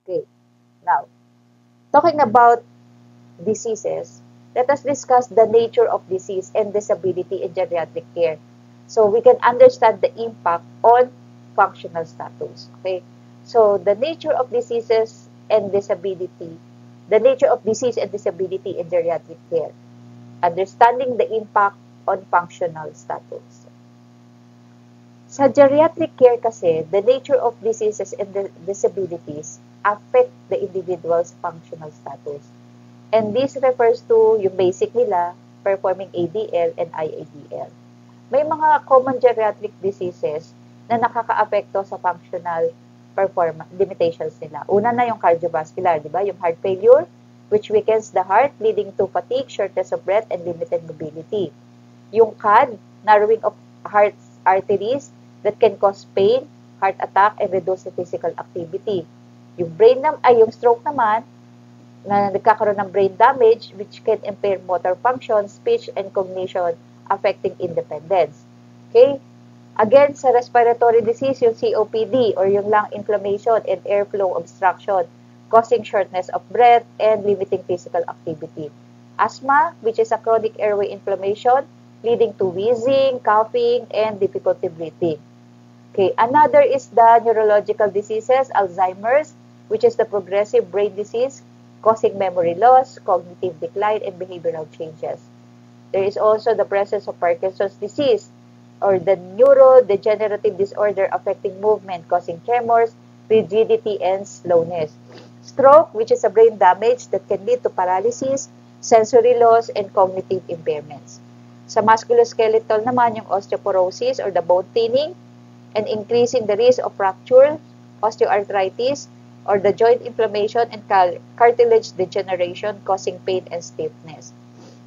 Okay, now, talking about diseases, let us discuss the nature of disease and disability in geriatric care. So we can understand the impact on functional status. Okay, so the nature of diseases and disability, the nature of disease and disability in geriatric care, understanding the impact on functional status. Sa geriatric care kasi, the nature of diseases and the disabilities affect the individual's functional status. And this refers to yung basic nila, performing ADL and IADL. May mga common geriatric diseases na nakakaapekto sa functional performance limitations nila. Una na yung cardiovascular, di ba? Yung heart failure, which weakens the heart, leading to fatigue, shortness of breath, and limited mobility. Yung CAD, narrowing of heart arteries that can cause pain, heart attack, and reduce the physical activity. Yung yung stroke naman, na nagkakaroon ng brain damage which can impair motor function, speech, and cognition, affecting independence. Okay? Again, sa respiratory disease, yung COPD or yung lung inflammation and airflow obstruction, causing shortness of breath and limiting physical activity. Asthma, which is a chronic airway inflammation, leading to wheezing, coughing, and difficulty breathing. Okay, another is the neurological diseases, Alzheimer's, which is the progressive brain disease, causing memory loss, cognitive decline, and behavioral changes. There is also the presence of Parkinson's disease, or the neurodegenerative disorder affecting movement, causing tremors, rigidity, and slowness. Stroke, which is a brain damage that can lead to paralysis, sensory loss, and cognitive impairments. Sa musculoskeletal naman, yung osteoporosis or the bone thinning, and increasing the risk of fracture, osteoarthritis, or the joint inflammation and cartilage degeneration causing pain and stiffness.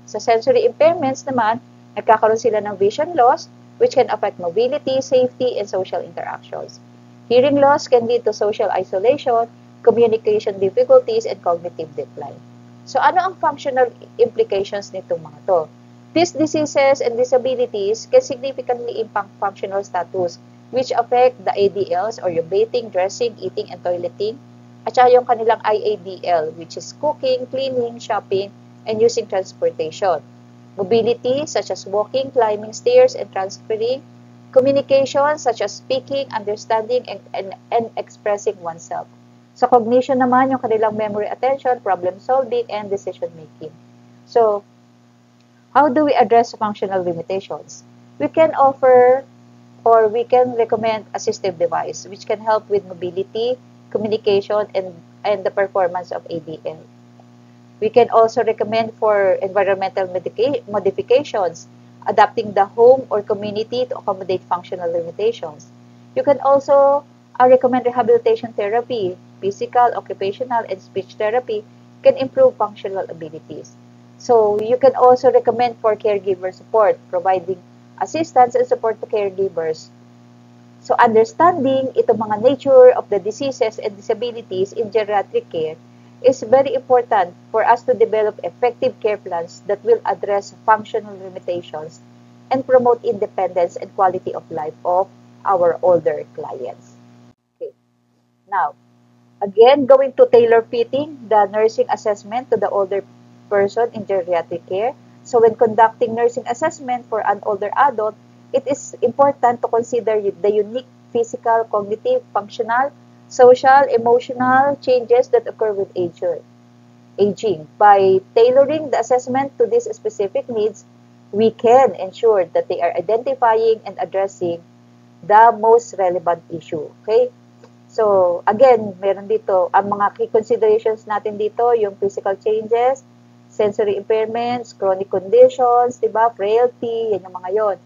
Sa sensory impairments naman, nagkakaroon sila ng vision loss, which can affect mobility, safety, and social interactions. Hearing loss can lead to social isolation, communication difficulties, and cognitive decline. So ano ang functional implications nitong mga to? These diseases and disabilities can significantly impact functional status, which affect the ADLs or yung bathing, dressing, eating, and toileting, at saka yung kanilang IADL, which is cooking, cleaning, shopping, and using transportation. Mobility, such as walking, climbing stairs, and transferring. Communication, such as speaking, understanding, and expressing oneself. Sa cognition naman, yung kanilang memory, attention, problem solving, and decision making. So, how do we address functional limitations? We can offer or we can recommend assistive device which can help with mobility, communication, and the performance of ADL. We can also recommend for environmental modifications, adapting the home or community to accommodate functional limitations. You can also recommend rehabilitation therapy, physical, occupational, and speech therapy can improve functional abilities. So you can also recommend for caregiver support, providing assistance and support to caregivers. So understanding itong mga nature of the diseases and disabilities in geriatric care is very important for us to develop effective care plans that will address functional limitations and promote independence and quality of life of our older clients. Okay. Now, again, going to tailor fitting the nursing assessment to the older person in geriatric care. So when conducting nursing assessment for an older adult, it is important to consider the unique physical, cognitive, functional, social, emotional changes that occur with aging. By tailoring the assessment to these specific needs, we can ensure that they are identifying and addressing the most relevant issue. Okay? So, again, meron dito, ang mga key considerations natin dito, yung physical changes, sensory impairments, chronic conditions, diba? Frailty, yan yung mga yon.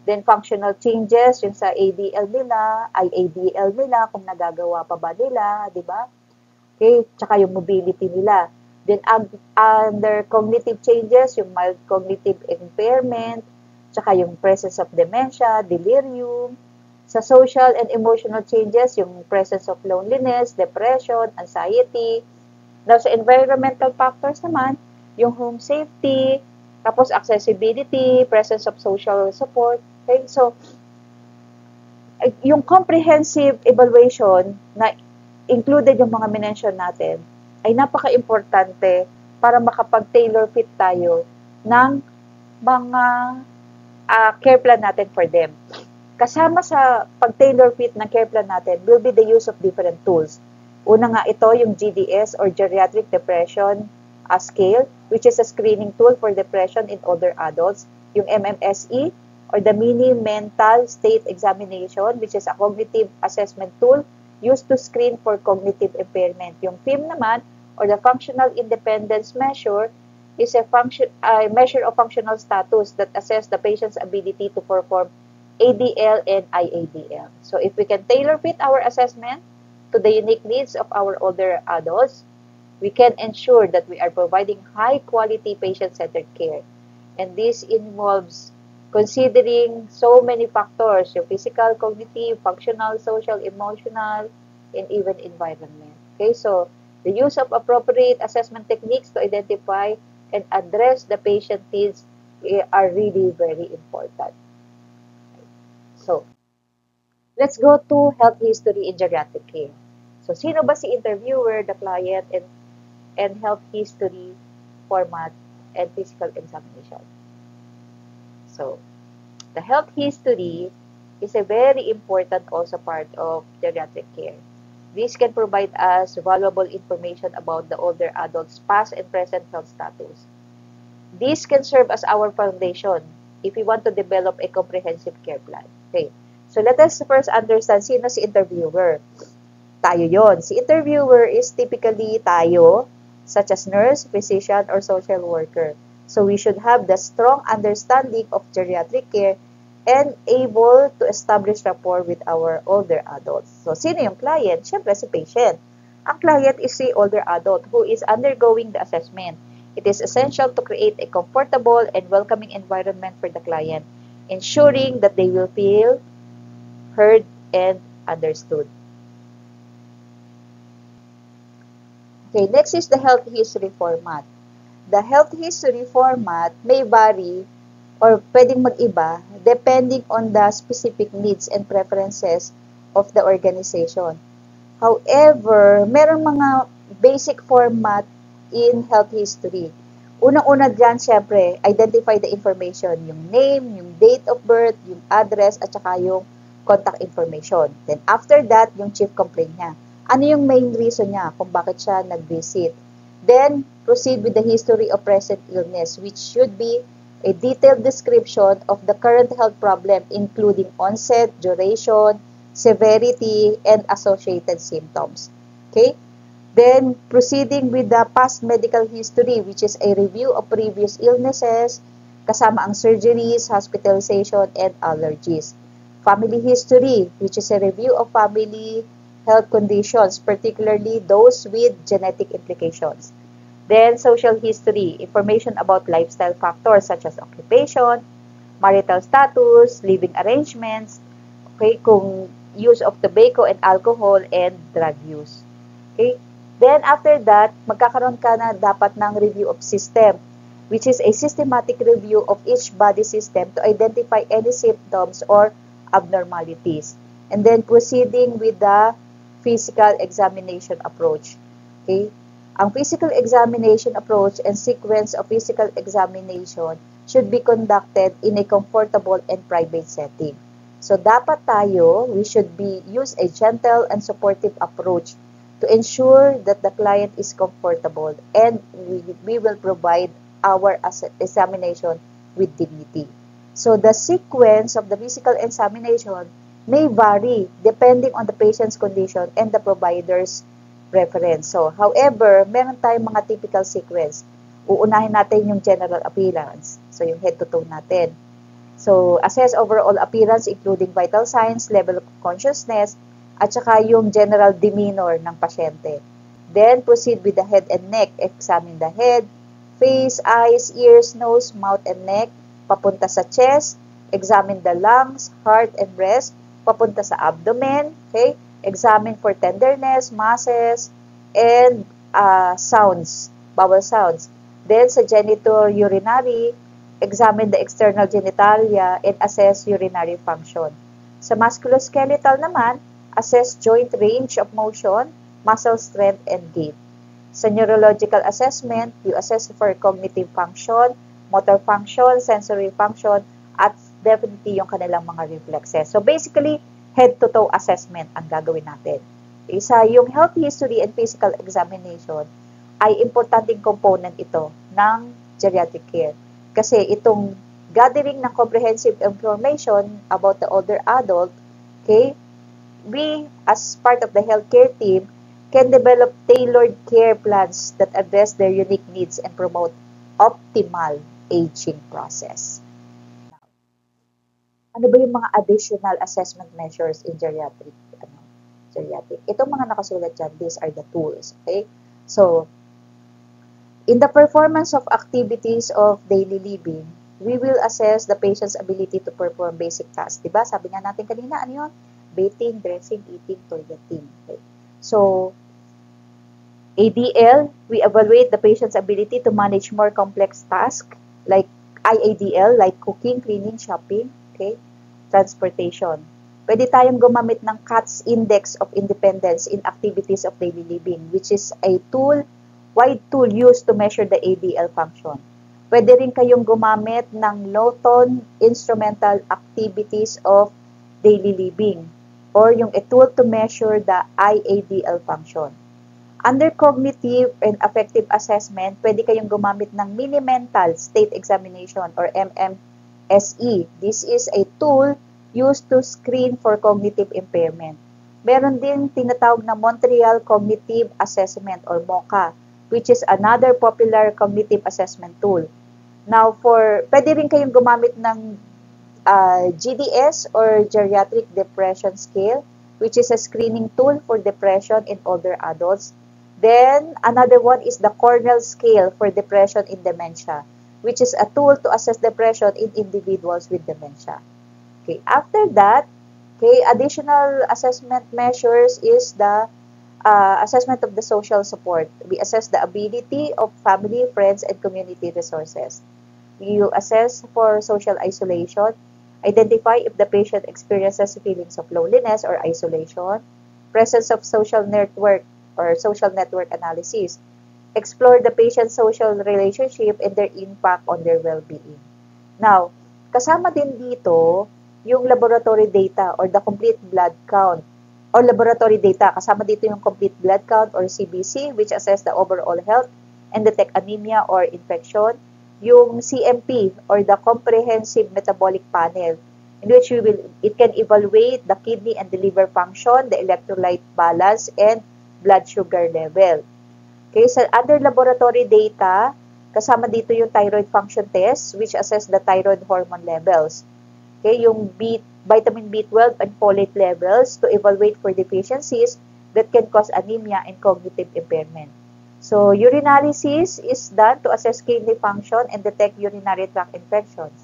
Then, functional changes, yung sa ADL nila, IADL nila, kung nagagawa pa ba nila, diba? Okay, tsaka yung mobility nila. Then, under cognitive changes, yung mild cognitive impairment, tsaka yung presence of dementia, delirium. Sa social and emotional changes, yung presence of loneliness, depression, anxiety. Now, sa environmental factors naman, yung home safety, tapos accessibility, presence of social support. Okay? So, yung comprehensive evaluation na included yung mga minention natin, ay napaka-importante para makapag-tailor fit tayo ng mga care plan natin for them. Kasama sa pag-tailor fit ng care plan natin will be the use of different tools. Una nga ito, yung GDS or Geriatric Depression Scale, which is a screening tool for depression in older adults. Yung MMSE or the Mini Mental State Examination, which is a cognitive assessment tool used to screen for cognitive impairment. Yung FIM naman, or the Functional Independence Measure, is a measure of functional status that assess the patient's ability to perform ADL and IADL. So if we can tailor fit our assessment to the unique needs of our older adults, we can ensure that we are providing high-quality patient-centered care. And this involves considering so many factors, yung physical, cognitive, functional, social, emotional, and even environment. Okay, so the use of appropriate assessment techniques to identify and address the patient needs are really very important. So, let's go to health history in geriatric care. So, sino ba si interviewer, the client, and health history format and physical examination? So, the health history is a very important also part of geriatric care. This can provide us valuable information about the older adult's past and present health status. This can serve as our foundation if we want to develop a comprehensive care plan. Okay. So, let us first understand sino si interviewer. Tayo yon. Si interviewer is typically tayo, such as nurse, physician, or social worker. So, we should have the strong understanding of geriatric care and able to establish rapport with our older adults. So, sino yung client? Siyempre, si patient. Ang client is the older adult who is undergoing the assessment. It is essential to create a comfortable and welcoming environment for the client, ensuring that they will feel heard and understood. Okay, next is the health history format. The health history format may vary or pwedeng mag-iba depending on the specific needs and preferences of the organization. However, meron mga basic format in health history. Unang-una dyan, syempre, identify the information, yung name, yung date of birth, yung address, at saka yung contact information. Then, after that, yung chief complaint niya. Ano yung main reason niya kung bakit siya nag-visit? Then, proceed with the history of present illness, which should be a detailed description of the current health problem, including onset, duration, severity, and associated symptoms. Okay? Then, proceeding with the past medical history, which is a review of previous illnesses, kasama ang surgeries, hospitalization, and allergies. Family history, which is a review of family health conditions, particularly those with genetic implications. Then, social history, information about lifestyle factors such as occupation, marital status, living arrangements, okay, kung use of tobacco and alcohol, and drug use. Okay? Then, after that, magkakaroon ka na dapat ng review of system, which is a systematic review of each body system to identify any symptoms or abnormalities. And then, proceeding with the physical examination approach. Okay? Ang physical examination approach and sequence of physical examination should be conducted in a comfortable and private setting. So, dapat tayo, we should use a gentle and supportive approach to ensure that the client is comfortable and we will provide our examination with dignity. So, the sequence of the physical examination may vary depending on the patient's condition and the provider's preference. So, however, meron tayong mga typical sequence. Uunahin natin yung general appearance. So, yung head to toe natin. So, assess overall appearance including vital signs, level of consciousness, at saka yung general demeanor ng pasyente. Then, proceed with the head and neck. Examine the head, face, eyes, ears, nose, mouth, and neck. Papunta sa chest. Examine the lungs, heart, and breast. Papunta sa abdomen. Okay? Examine for tenderness, masses, and sounds, bowel sounds. Then, sa genitourinary, examine the external genitalia and assess urinary function. Sa musculoskeletal naman, assess joint range of motion, muscle strength, and gait. Sa neurological assessment, you assess for cognitive function, motor function, sensory function, at definitely yung kanilang mga reflexes. So basically, head-to-toe assessment ang gagawin natin. Isa yung health history and physical examination ay importanteng component ito ng geriatric care. Kasi itong gathering ng comprehensive information about the older adult, okay, we as part of the healthcare team can develop tailored care plans that address their unique needs and promote optimal aging process. Ano ba yung mga additional assessment measures in geriatric? Geriatric. Itong mga nakasulat dyan, these are the tools. Okay? So, in the performance of activities of daily living, we will assess the patient's ability to perform basic tasks. Diba? Sabi nga natin kanina, ano yun? Bathing, dressing, eating, toileting. Okay? So, ADL, we evaluate the patient's ability to manage more complex tasks like IADL, like cooking, cleaning, shopping, okay, transportation. Pwede tayong gumamit ng CATS Index of Independence in activities of daily living, which is a wide tool used to measure the ADL function. Pwede rin kayong gumamit ng Lawton Instrumental Activities of Daily Living, or yung a tool to measure the IADL function. Under cognitive and affective assessment, pwede kayong gumamit ng Mini-Mental State Examination or MMSE. This is a tool used to screen for cognitive impairment. Meron din tinatawag na Montreal Cognitive Assessment or MOCA, which is another popular cognitive assessment tool. Now, pwede rin kayong gumamit ng GDS or Geriatric Depression Scale, which is a screening tool for depression in older adults. Then, another one is the Cornell Scale for Depression in Dementia, which is a tool to assess depression in individuals with dementia. Okay, after that, okay, additional assessment measures is the assessment of the social support. We assess the ability of family, friends, and community resources. You assess for social isolation, identify if the patient experiences feelings of loneliness or isolation, presence of social network or social network analysis, explore the patient's social relationship and their impact on their well-being. Now, kasama din dito yung laboratory data or the complete blood count or laboratory data. Kasama dito yung complete blood count or CBC, which assess the overall health and detect anemia or infection. Yung CMP or the Comprehensive Metabolic Panel, in which it can evaluate the kidney and the liver function, the electrolyte balance, and blood sugar level. Okay, so under laboratory data, kasama dito yung thyroid function test, which assess the thyroid hormone levels. Okay, yung vitamin B12 and folate levels to evaluate for deficiencies that can cause anemia and cognitive impairment. So, urinalysis is done to assess kidney function and detect urinary tract infections.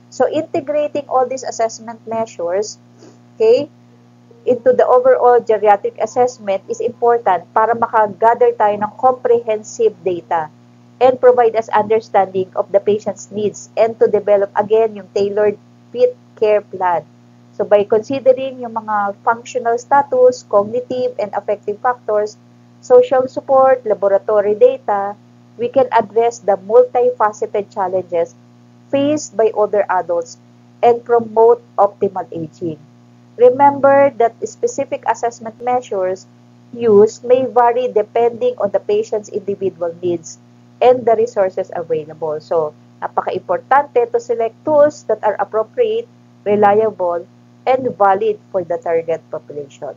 So, integrating all these assessment measures, okay, into the overall geriatric assessment is important para makagather tayo ng comprehensive data and provide us understanding of the patient's needs and to develop again yung tailored fit care plan. So by considering yung mga functional status, cognitive and affective factors, social support, laboratory data, we can address the multifaceted challenges faced by older adults and promote optimal aging. Remember that specific assessment measures used may vary depending on the patient's individual needs and the resources available. So, napaka-importante to select tools that are appropriate, reliable, and valid for the target population.